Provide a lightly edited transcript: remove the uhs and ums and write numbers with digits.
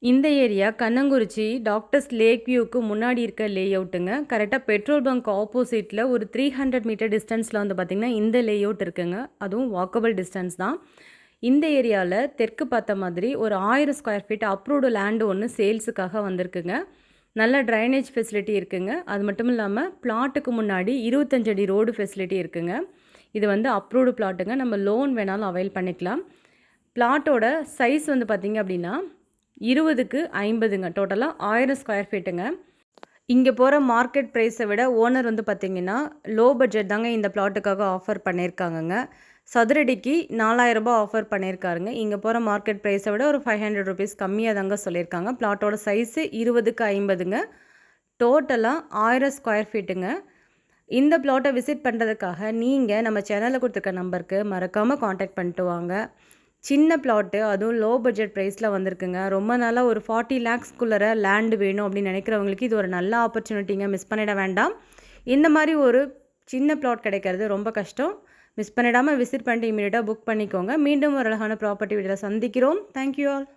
இந்த area Kannankurichi doctors lakh வியூக்கு முன்னாடி இருக்க லே அவுட்டுங்க. கரெக்டாக பெட்ரோல் பங்க் ஆப்போசிட்டில் ஒரு 300 மீட்டர் டிஸ்டன்ஸில் வந்து பார்த்திங்கன்னா இந்த லே அவுட் இருக்குங்க. அதுவும் வாக்கபிள் டிஸ்டன்ஸ் தான். இந்த ஏரியாவில் தெற்கு பார்த்த மாதிரி ஒரு 1000 ஸ்கொயர் ஃபீட் அப்ரூவ்டு லேண்டு ஒன்று சேல்ஸுக்காக வந்திருக்குங்க. நல்ல ட்ரைனேஜ் ஃபெசிலிட்டி இருக்குங்க. அது மட்டும் இல்லாமல் பிளாட்டுக்கு முன்னாடி 25 அடி ரோடு ஃபெசிலிட்டி இருக்குங்க. இது வந்து அப்ரூவ்டு பிளாட்டுங்க. நம்ம லோன் வேணாலும் அவைல் பண்ணிக்கலாம். பிளாட்டோட சைஸ் வந்து பார்த்திங்க அப்படின்னா 20க்கு 50ங்க. டோட்டலாக 1000 ஸ்கொயர் ஃபீட்டுங்க. இங்கே போகிற மார்க்கெட் ப்ரைஸை விட ஓனர் வந்து பார்த்திங்கன்னா லோ பட்ஜெட் தாங்க இந்த பிளாட்டுக்காக ஆஃபர் பண்ணியிருக்காங்கங்க. சதுரடிக்கு 4000 ரூபாய் ஆஃபர் பண்ணியிருக்காருங்க. இங்கே போகிற மார்க்கெட் ப்ரைஸை விட ஒரு 500 ருபீஸ் கம்மியாக தாங்க சொல்லியிருக்காங்க. பிளாட்டோட சைஸு 20க்கு 50ங்க. டோட்டலாக 1000 ஸ்கொயர் ஃபீட்டுங்க. இந்த பிளாட்டை விசிட் பண்ணுறதுக்காக நீங்கள் நம்ம சேனலில் கொடுத்துருக்க நம்பருக்கு மறக்காமல் காண்டாக்ட் பண்ணிட்டு வாங்க. சின்ன பிளாட்டு, அதுவும் லோ பட்ஜெட் ப்ரைஸில் வந்திருக்குங்க. ரொம்ப நாளாக ஒரு 40 லேக்ஸ்க்குள்ளே லேண்டு வேணும் அப்படின்னு நினைக்கிறவங்களுக்கு இது ஒரு நல்ல ஆப்பர்ச்சுனிட்டிங்க. மிஸ் பண்ணிட வேண்டாம். இந்த மாதிரி ஒரு சின்ன பிளாட் கிடைக்கிறது ரொம்ப கஷ்டம். மிஸ் பண்ணிடாமல் விசிட் பண்ணிட்டு இமீடியட்டாக புக் பண்ணிக்கோங்க. மீண்டும் ஒரு அழகான ப்ராப்பர்ட்டி வீடியோவில் சந்திக்கிறோம். Thank you all.